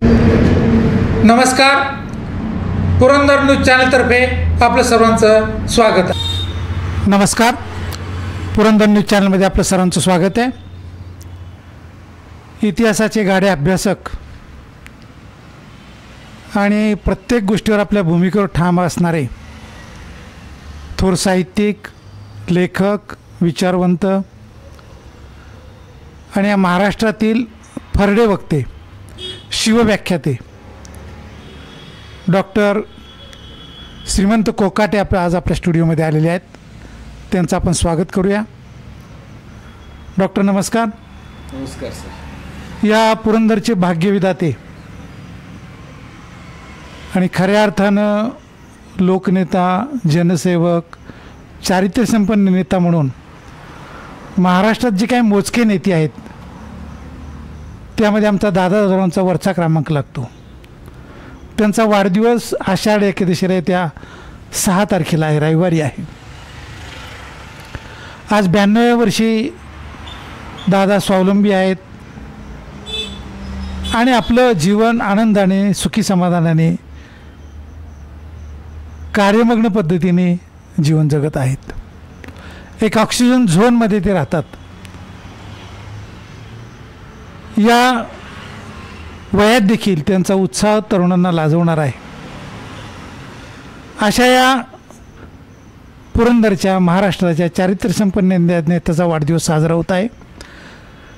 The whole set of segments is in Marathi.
नमस्कार, पुरंदर न्यूज चॅनलतर्फे आपलं सर्वांचं स्वागत आहे. नमस्कार, पुरंदर न्यूज चॅनलमध्ये आपलं सर्वांचं स्वागत आहे. इतिहासाचे गाढे अभ्यासक आणि प्रत्येक गोष्टीवर आपल्या भूमिकेवर ठाम असणारे थोर साहित्यिक, लेखक, विचारवंत आणि या महाराष्ट्रातील फरडे वक्ते, शिवव्याख्याते डॉक्टर श्रीमंत कोकाटे आज आपल्या स्टुडिओमध्ये आलेले आहेत. त्यांचं आपण स्वागत करूया. डॉक्टर नमस्कार. नमस्कार सर. या पुरंदरचे भाग्यविधाते आणि खऱ्या अर्थानं लोकनेता, जनसेवक, चारित्र्यसंपन्न नेता म्हणून महाराष्ट्रात जे काही मोजके नेते आहेत त्यामध्ये आमचा दादा दादांचा वरचा क्रमांक लागतो. त्यांचा वाढदिवस आषाढ एकादशीला त्या 6 तारखेला आहे, रविवारी आहे. आज 92व्या वर्षी दादा स्वावलंबी आहेत आणि आपलं जीवन आनंदाने, सुखी समाधानाने, कार्यमग्न पद्धतीने जीवन जगत आहेत. एक ऑक्सिजन झोनमध्ये ते राहतात. या वयात देखील त्यांचा उत्साह तरुणांना लाजवणार आहे. अशा या पुरंदरच्या, महाराष्ट्राच्या चारित्र्यसंपन्न नेत्याचा वाढदिवस साजरा होत आहे.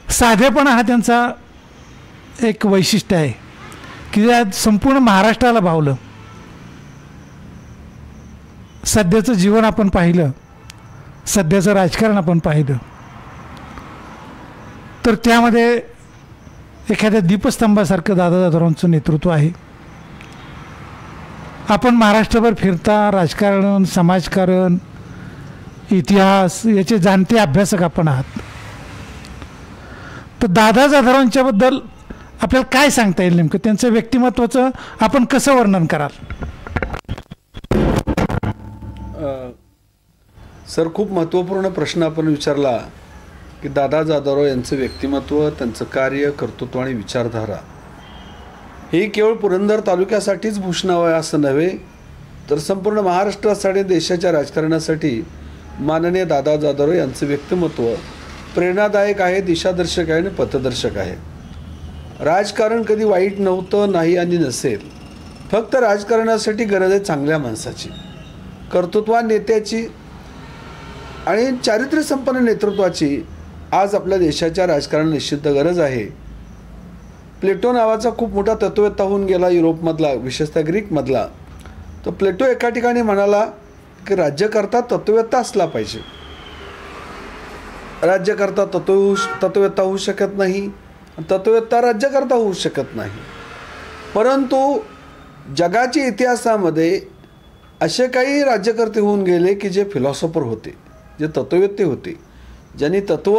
साधेपणा हा त्यांचा एक वैशिष्ट्य आहे की आज संपूर्ण महाराष्ट्राला भावलं. सध्याचं जीवन आपण पाहिलं, सध्याचं राजकारण आपण पाहिलं तर त्यामध्ये एखाद्या दीपस्तंभासारखं दादा दादारावांचं नेतृत्व आहे. आपण महाराष्ट्रभर फिरता राजकारण, समाजकारण, इतिहास याचे जाणते अभ्यासक आपण आहात. तर दादा दादारावांच्याबद्दल आपल्याला काय सांगता येईल? नेमकं त्यांचं व्यक्तिमत्वाचं आपण कसं वर्णन कराल? सर, खूप महत्त्वपूर्ण प्रश्न आपण विचारला की दादा दादाराव यांचं व्यक्तिमत्व, त्यांचं कार्य, कर्तृत्व आणि विचारधारा हे केवळ पुरंदर तालुक्यासाठीच भूषणावं असं नव्हे तर संपूर्ण महाराष्ट्रासाठी, देशाच्या राजकारणासाठी माननीय दादा दादाराव यांचं व्यक्तिमत्व प्रेरणादायक आहे, दिशादर्शक आहे आणि पथदर्शक आहे. राजकारण कधी वाईट नव्हतं, नाही आणि नसेल. फक्त राजकारणासाठी गरज आहे चांगल्या माणसाची, कर्तृत्वान नेत्याची आणि चारित्र्यसंपन्न नेतृत्वाची. आज आपल्या देशाच्या राजकारणात निश्चित गरज आहे. प्लेटो नावाचा खूप मोठा तत्ववेत्ता होऊन गेला युरोपमधला, विशेषतः ग्रीकमधला. तर प्लेटो एका ठिकाणी म्हणाला की राज्यकर्ता तत्ववेत्ता असला पाहिजे. राज्यकर्ता तत्ववेत्ता होऊ शकत नाही, तत्ववेत्ता राज्यकर्ता होऊ शकत नाही. परंतु जगाच्या इतिहासामध्ये असे काही राज्यकर्ते होऊन गेले की जे फिलॉसॉफर होते, जे तत्ववेत्ते होते, ज्यांनी तत्त्व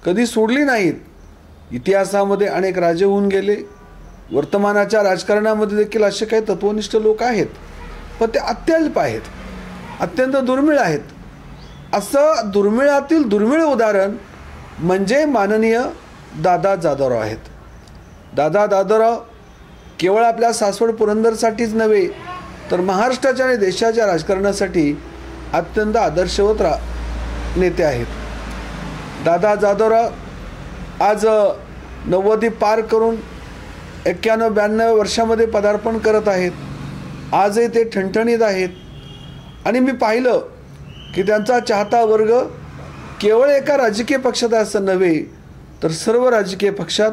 कधी सोडली नाहीत. इतिहासामध्ये अनेक राजे होऊन गेले. वर्तमानाच्या राजकारणामध्ये देखील असे काही तत्वनिष्ठ लोक आहेत, पण ते अत्यल्प आहेत, अत्यंत दुर्मिळ आहेत. असं दुर्मिळातील दुर्मिळ उदाहरण म्हणजे माननीय दादा दादाराव आहेत. दादा दादाराव केवळ आपल्या सासवड पुरंदरसाठीच नव्हे तर महाराष्ट्राच्या आणि देशाच्या राजकारणासाठी अत्यंत आदर्शवत नेते आहेत. दादा दादाराव आज 90 पार करून 91-92 वर्षामध्ये पदार्पण करत आहेत. आजही ते ठणठणीत आहेत. आणि मी पाहिलं की त्यांचा चाहता वर्ग केवळ एका राजकीय पक्षात असं नव्हे तर सर्व राजकीय पक्षात,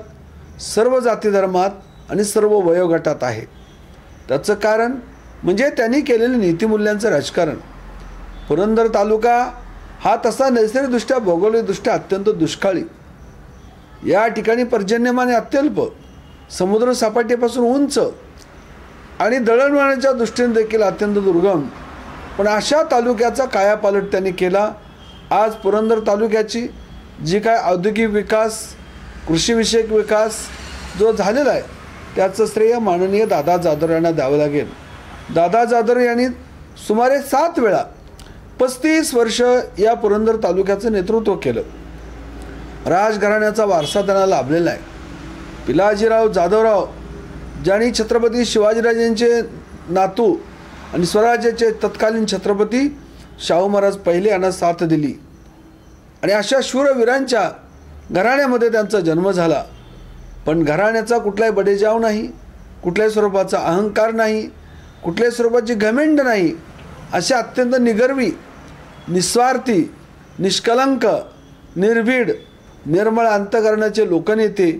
सर्व जाती धर्मात आणि सर्व वयोगटात आहे. त्याचं कारण म्हणजे त्यांनी केलेले नीतिमूल्यांचं राजकारण. पुरंदर तालुका हा तसा नैसर्गिकदृष्ट्या, भौगोलिकदृष्ट्या अत्यंत दुष्काळी. या ठिकाणी पर्जन्यमाने अत्यल्प, समुद्र सपाटीपासून उंच आणि दळणवळणाच्या दृष्टीने देखील अत्यंत दुर्गम. पण अशा तालुक्याचा कायापालट त्यांनी केला. आज पुरंदर तालुक्याची जी काय औद्योगिक विकास, कृषीविषयक विकास जो झालेला आहे त्याचं श्रेय माननीय दादा दादाराव यांना द्यावं लागेल. दादा दादाराव यांनी सुमारे 7 वेळा 35 वर्ष या पुरंदर तालुक्याचं नेतृत्व केलं. राजघराण्याचा वारसा त्यांना लाभलेला आहे. पिलाजीराव जाधवराव ज्यांनी छत्रपती शिवाजीराजांचे नातू आणि स्वराज्याचे तत्कालीन छत्रपती शाहू महाराज पहिले यांना साथ दिली आणि अशा शूरवीरांच्या घराण्यामध्ये त्यांचा जन्म झाला. पण घराण्याचा कुठलाही बडेजाव नाही, कुठल्याही स्वरूपाचा अहंकार नाही, कुठल्याही स्वरूपाची घमेंड नाही. अशा अत्यंत निगर्वी, निस्वार्थी, निष्कलंक, निर्भीड, निर्मळ अंतकरणाचे लोकनेते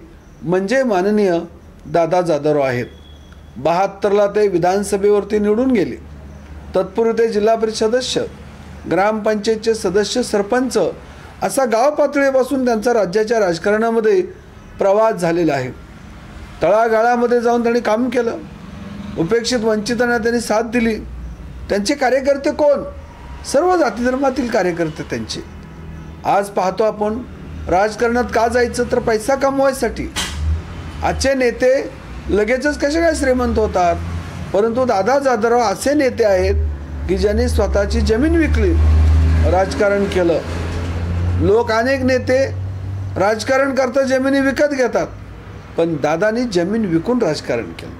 म्हणजे माननीय दादा जाधवराव आहेत. 72ला ते विधानसभेवरती निवडून गेले. तत्पूर्वी ते जिल्हा परिषद सदस्य, ग्रामपंचायतचे सदस्य, सरपंच असा गाव पातळीपासून त्यांचा राज्याच्या राजकारणामध्ये प्रवास झालेला आहे. तळागाळामध्ये जाऊन त्यांनी काम केलं. उपेक्षित वंचितांना त्यांनी साथ दिली. त्यांचे कार्यकर्ते कोण? सर्व जातीधर्मातील कार्यकर्ते त्यांचे. आज पाहतो आपण राजकारणात का जायचं, तर पैसा कमवायसाठी. आजचे नेते लगेचच कसे काय श्रीमंत होतात, परंतु दादा जाधवराव असे नेते आहेत की ज्यांनी स्वतःची जमीन विकली, राजकारण केलं. लोक अनेक नेते राजकारण करता जमिनी विकत घेतात, पण दादांनी जमीन विकून राजकारण केलं.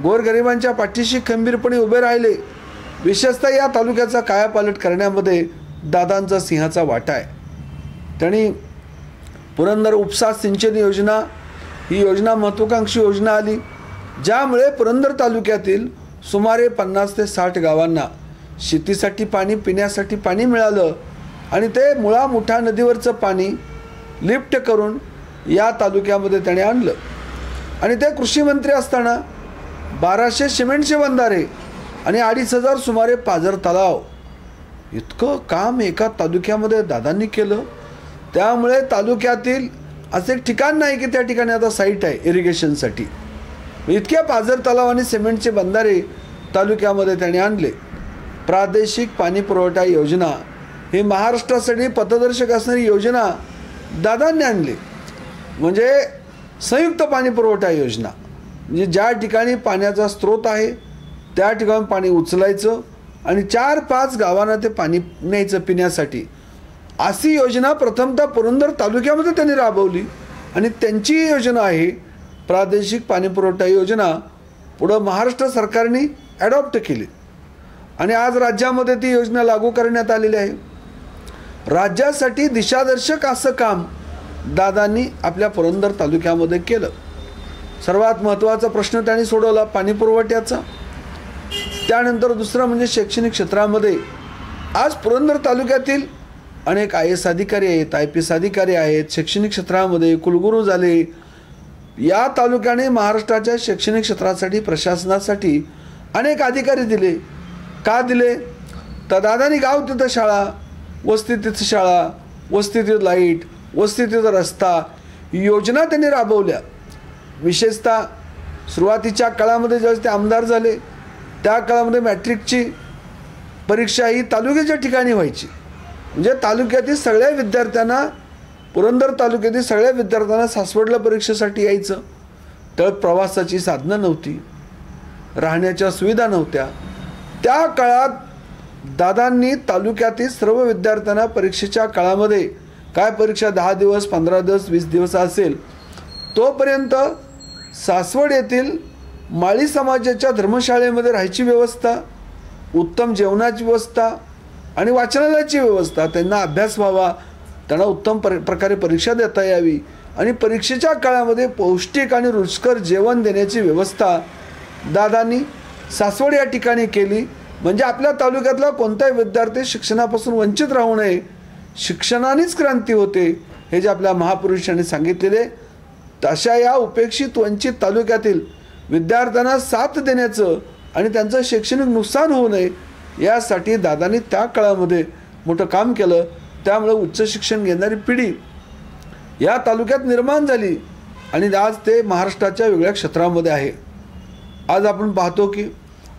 गोरगरिबांच्या पाठीशी खंबीरपणे उभे राहिले. विशेषतः या तालुक्याचा कायापालट करण्यामध्ये दादांचा सिंहाचा वाटा आहे. त्यांनी पुरंदर उपसा सिंचन योजना ही योजना महत्त्वाकांक्षी योजना आली, ज्यामुळे पुरंदर तालुक्यातील सुमारे 50 ते 60 गावांना शेतीसाठी पाणी, पिण्यासाठी पाणी मिळालं आणि ते मुळा मुठा नदीवरचं पाणी लिफ्ट करून या तालुक्यामध्ये त्याने आणलं. आणि ते कृषी मंत्री असताना 1200 सिमेंटचे बंधारे आणि 2500 सुमारे पाझर तलाव, इतकं काम एका तालुक्यामध्ये दादांनी केलं. त्यामुळे तालुक्यातील असे एक ठिकाण नाही की त्या ठिकाणी आता साईट आहे इरिगेशनसाठी. इतक्या पाझर तलाव आणि सिमेंटचे बंधारे तालुक्यामध्ये त्याने आणले. प्रादेशिक पाणी पुरवठा योजना ही महाराष्ट्रासाठी पथदर्शक असणारी योजना दादांनी आणली. म्हणजे संयुक्त पाणी पुरवठा योजना, म्हणजे ज्या ठिकाणी पाण्याचा स्रोत आहे त्या ठिकाणी पाणी उचलायचं आणि 4-5 गावांना ते पाणी न्यायचं पिण्यासाठी. अशी योजना प्रथमतः पुरंदर तालुक्यामध्ये त्यांनी राबवली आणि त्यांची योजना आहे प्रादेशिक पाणी पुरवठा योजना पुढं महाराष्ट्र सरकारने ॲडॉप्ट केली आणि आज राज्यामध्ये ती योजना लागू करण्यात आलेली आहे. राज्यासाठी दिशादर्शक असं काम दादांनी आपल्या पुरंदर तालुक्यामध्ये केलं. सर्वात महत्त्वाचा प्रश्न त्यांनी सोडवला पाणी पुरवठ्याचा. त्यानंतर दुसरं म्हणजे शैक्षणिक क्षेत्रामध्ये आज पुरंदर तालुक्यातील अनेक IAS अधिकारी आहेत, IPS अधिकारी आहेत, शैक्षणिक क्षेत्रामध्ये कुलगुरू झाले. या तालुक्याने महाराष्ट्राच्या शैक्षणिक क्षेत्रासाठी, प्रशासनासाठी अनेक अधिकारी दिले. का दिले? तर दादांनी गाव तिथं शाळा, वस्ती तिथं शाळा, वस्ती तिथं लाईट, वस्ती तिथं रस्ता योजना त्यांनी राबवल्या. विशेषतः सुरुवातीच्या काळामध्ये ज्यावेळेस ते आमदार झाले त्या काळामध्ये मॅट्रिकची परीक्षा ही तालुक्याच्या ठिकाणी व्हायची. म्हणजे तालुक्यातील सगळ्या विद्यार्थ्यांना, पुरंदर तालुक्यातील सगळ्या विद्यार्थ्यांना सासवडला परीक्षेसाठी यायचं. तर प्रवासाची साधनं नव्हती, राहण्याच्या सुविधा नव्हत्या. त्या काळात दादांनी तालुक्यातील सर्व विद्यार्थ्यांना परीक्षेच्या काळामध्ये, काय परीक्षा 10 दिवस, 15 दिवस, 20 दिवस असेल, तोपर्यंत सासवड येथील माळी समाजाच्या धर्मशाळेमध्ये राहायची व्यवस्था, उत्तम जेवणाची व्यवस्था आणि वाचनालयाची व्यवस्था, त्यांना अभ्यास व्हावा, त्यांना उत्तम प्रकारे परीक्षा देता यावी आणि परीक्षेच्या काळामध्ये पौष्टिक आणि रुचकर जेवण देण्याची व्यवस्था दादांनी सासवड या ठिकाणी केली. म्हणजे आपल्या तालुक्यातला कोणताही विद्यार्थी शिक्षणापासून वंचित राहू नये, शिक्षणानेच क्रांती होते हे जे आपल्या महापुरुषांनी सांगितलेले. अशा या उपेक्षित वंचित तालुक्यातील विद्यार्थ्यांना साथ देण्याचं आणि त्यांचं शैक्षणिक नुकसान होऊ नये यासाठी दादांनी त्या काळामध्ये मोठं काम केलं. त्यामुळे उच्च शिक्षण घेणारी पिढी या तालुक्यात निर्माण झाली आणि आज ते महाराष्ट्राच्या वेगळ्या क्षेत्रामध्ये आहे. आज आपण पाहतो की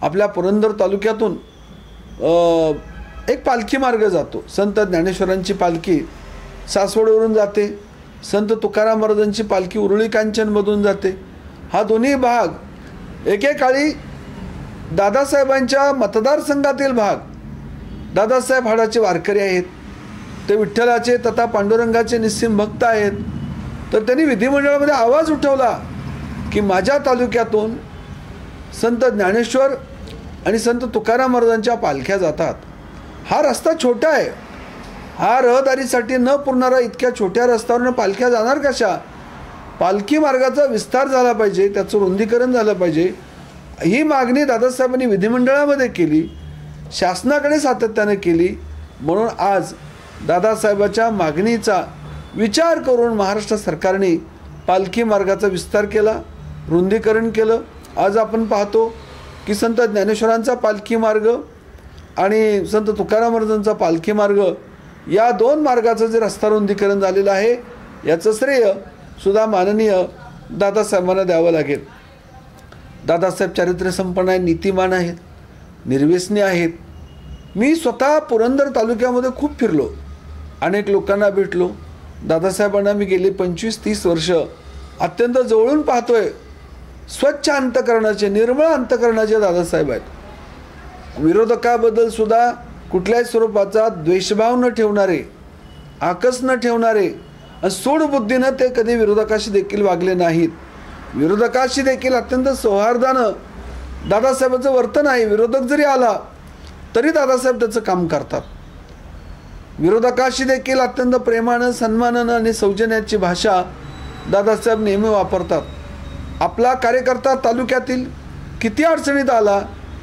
आपल्या पुरंदर तालुक्यातून एक पालखी मार्ग जातो. संत ज्ञानेश्वरांची पालखी सासवडवरून जाते, संत तुकाराम महाराजांची पालखी उरुळी कांचनमधून जाते. हा दोन्ही भाग एकेकाळी दादासाहेबांच्या मतदारसंघातील भाग. दादासाहेब हाडाचे वारकरी आहेत, ते विठ्ठलाचे तथा पांडुरंगाचे निस्सीम भक्त आहेत. तर त्यांनी विधिमंडळामध्ये आवाज उठवला की माझ्या तालुक्यातून संत ज्ञानेश्वर आणि संत तुकाराम महाराजांच्या पालख्या जातात. हा रस्ता छोटा आहे, हा रहदारीसाठी न पुरणारा इतक्या छोट्या रस्त्यावरून पालख्या जाणार कशा? पालखी मार्गाचा विस्तार झाला पाहिजे, त्याचं रुंदीकरण झालं पाहिजे. ही मागणी दादासाहेबांनी विधिमंडळामध्ये केली, शासनाकडे सातत्याने केली. म्हणून आज दादासाहेबाच्या मागणीचा विचार करून महाराष्ट्र सरकारने पालखी मार्गाचा विस्तार केला, रुंदीकरण केलं. आज आपण पाहतो की संत ज्ञानेश्वरांचा पालखी मार्ग आणि संत तुकाराम महाराजांचा पालखी मार्ग या दोन मार्गाचं जे रस्ता रुंदीकरण झालेलं आहे, याचं श्रेय सुद्धा माननीय दादासाहेबांना द्यावं लागेल. दादासाहेब चारित्र्यसंपन्न आहेत, नीतिमान आहेत, निर्व्यसनी आहेत. मी स्वतः पुरंदर तालुक्यामध्ये खूप फिरलो, अनेक लोकांना भेटलो. दादासाहेबांना मी गेली 25-30 वर्ष अत्यंत जवळून पाहतोय. स्वच्छ अंतकरणाचे, निर्मळ अंतकरणाचे दादासाहेब आहेत. विरोधकाबद्दल सुद्धा कुठल्याही स्वरूपाचा द्वेषभाव न ठेवणारे, आकस न ठेवणारे आणि सूडबुद्धीनं ते कधी विरोधकाशी देखील वागले नाहीत. विरोधकाशी देखील अत्यंत सौहार्दानं दादासाहेबांचं वर्तन आहे. विरोधक जरी आला तरी दादासाहेब त्याचं काम करतात. विरोधकाशी देखील अत्यंत प्रेमानं, सन्मानानं आणि सौजन्याची भाषा दादासाहेब नेहमी वापरतात. आपला कार्यकर्ता तालुक्यातील किती अडचणीत आला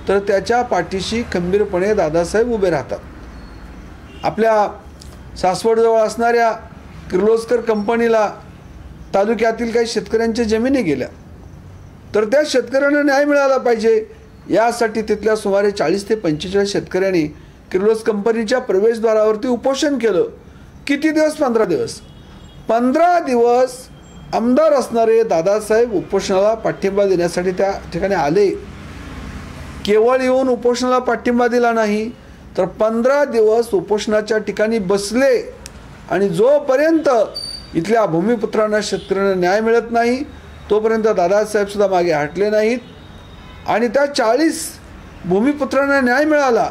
तर त्याच्या पाठीशी खंबीरपणे दादासाहेब उभे राहतात. आपल्या सासवडजवळ असणाऱ्या किर्लोस्कर कंपनीला तालुक्यातील काही शेतकऱ्यांच्या जमिनी गेल्या, तर त्या शेतकऱ्यांना न्याय मिळाला पाहिजे यासाठी तिथल्या सुमारे 40 ते 45 शेतकऱ्यांनी किर्लोस कंपनीच्या प्रवेशद्वारावरती उपोषण केलं. किती दिवस? 15 दिवस. 15 दिवस आमदार असणारे दादासाहेब उपोषणाला पाठिंबा देण्यासाठी त्या ठिकाणी आले. केवळ येऊन उपोषणाला पाठिंबा दिला नाही, तर 15 दिवस उपोषणाच्या ठिकाणी बसले आणि जोपर्यंत इथल्या भूमिपुत्रांना, शेतकऱ्यांना न्याय मिळत नाही तोपर्यंत दादासाहेबसुद्धा मागे हटले नाहीत. आणि त्या 40 भूमिपुत्रांना न्याय मिळाला.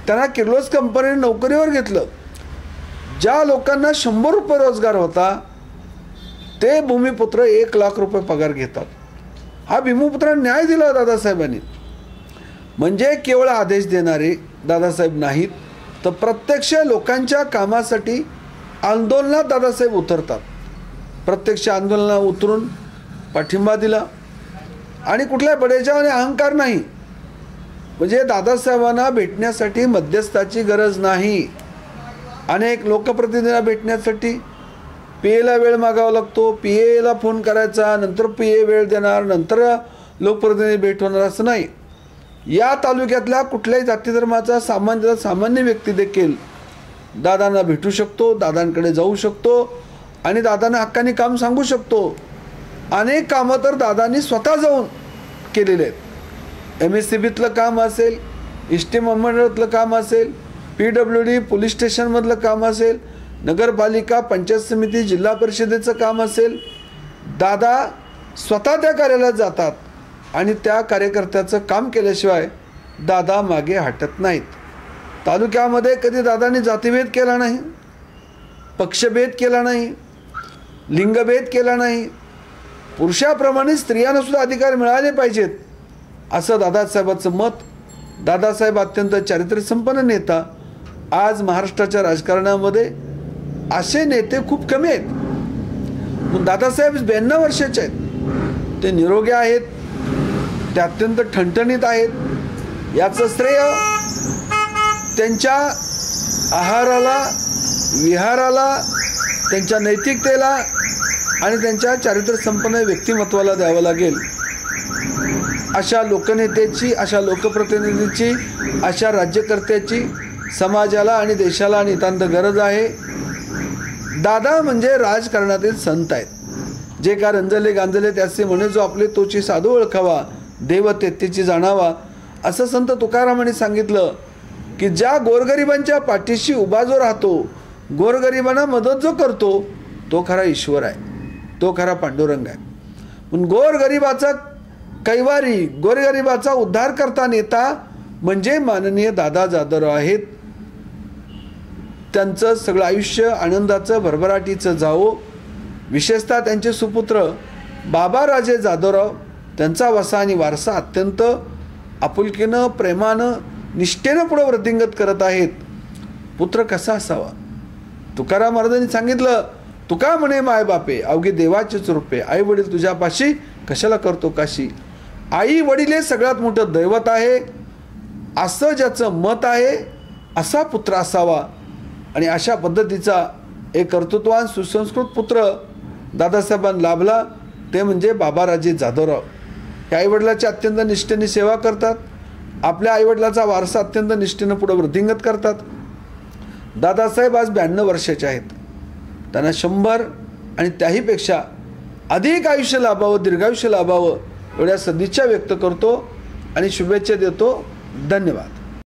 त्यांना किर्लोस कंपनीने नोकरीवर घेतलं. ज्या लोकांना 100 रुपये रोजगार होता ते भूमिपुत्र 1 लाख रुपये पगार घेतात. हा भूमिपुत्रांना न्याय दिला दादासाहेबांनी. म्हणजे केवळ आदेश देणारे दादासाहेब नाहीत, तर प्रत्यक्ष लोकांच्या कामासाठी आंदोलनात दादासाहेब उतरतात. प्रत्यक्ष आंदोलनात उतरून पाठिंबा दिला आणि कुठल्या बडेजाव आणि अहंकार नाही. म्हणजे दादासाहेबांना भेटण्यासाठी मध्यस्थाची गरज नाही. अनेक लोकप्रतिनिधींना भेटण्यासाठी PA ला वेळ मागावा लागतो, PA ला फोन करायचा, नंतर PA वेळ देणार, नंतर लोकप्रतिनिधी भेट होणार, असं नाही. या तालुक्यातल्या कुठल्याही जाती धर्माचा सामान्य व्यक्ती देखील दादांना भेटू शकतो, दादांकडे जाऊ शकतो आणि दादांना हक्काने काम सांगू शकतो. अनेक कामं तर दादांनी स्वतः जाऊन केलेले आहेत. MSCBतलं काम असेल, इष्टी मंडळातलं काम असेल, PWD पोलीस स्टेशनमधलं काम असेल, नगरपालिका, पंचायत समिती, जिल्हा परिषदेचं काम असेल, दादा स्वतः त्या कार्यालयात जातात आणि त्या कार्यकर्त्याचं काम केल्याशिवाय दादा मागे हटत नाहीत. तालुक्यामध्ये कधी दादांनी जातीभेद केला नाही, पक्षभेद केला नाही, लिंगभेद केला नाही. पुरुषाप्रमाणे स्त्रियांना सुद्धा अधिकार मिळाले पाहिजेत असं दादासाहेबांचं मत. दादासाहेब अत्यंत चारित्र्यसंपन्न नेता. आज महाराष्ट्राच्या राजकारणामध्ये असे नेते खूप कमी आहेत. दादासाहेब 92 वर्षाचे आहेत, ते निरोगी आहेत, ते अत्यंत ठणठणीत आहेत. याचं श्रेय त्यांच्या आहाराला, विहाराला, त्यांच्या नैतिकतेला आणि त्यांच्या चारित्र्यसंपन्न व्यक्तिमत्वाला द्यावं लागेल. अशा लोकनेत्याची, अशा लोकप्रतिनिधीची, अशा राज्यकर्त्याची समाजाला आणि देशाला नितांत गरज आहे. दादा म्हणजे राजकारणातील संत आहेत. जे का रंजले गांजले त्याचे म्हणे, जो आपले तोची साधू ओळखावा, देव तेत्तेची जाणावा. असं संत तुकारामांनी सांगितलं की ज्या गोरगरिबांच्या पाठीशी उभा जो राहतो, गोरगरिबांना मदत जो करतो, तो खरा ईश्वर आहे, तो खरा पांडुरंग आहे. म्हणून गोरगरिबाचा कैवारी, गोरगरिबाचा उद्धार करता नेता म्हणजे माननीय दादा जाधवराव आहेत. त्यांचं सगळं आयुष्य आनंदाचं, भरभराटीचं जावो. विशेषतः त्यांचे सुपुत्र बाबाराजे जाधवराव त्यांचा वसा आणि वारसा अत्यंत आपुलकीनं, प्रेमानं, निष्ठेनं पुढं वृद्धिंगत करत आहेत. पुत्र कसा असावा? तुकाराम महाराजांनी सांगितलं, तुका म्हणे माय बापे अवघे देवाचेच रूपे, आई वडील तुझ्यापाशी कशाला करतो काशी. आई वडील हे सगळ्यात मोठं दैवत आहे असं ज्याचं मत आहे असा पुत्र असावा. आणि अशा पद्धतीचा एक कर्तृत्वान सुसंस्कृत पुत्र दादासाहेबांना लाभला, ते म्हणजे बाबाराजे जाधवराव. हे आईवडिलाची अत्यंत निष्ठेने सेवा करतात, आपल्या आईवडिलाचा वारसा अत्यंत निष्ठेनं पुढे वृद्धिंगत करतात. दादासाहेब आज 92 वर्षाचे आहेत. त्यांना 100 आणि त्याहीपेक्षा अधिक आयुष्य लाभावं, दीर्घायुष्य लाभावं एवढ्या सदिच्छा व्यक्त करतो आणि शुभेच्छा देतो. धन्यवाद.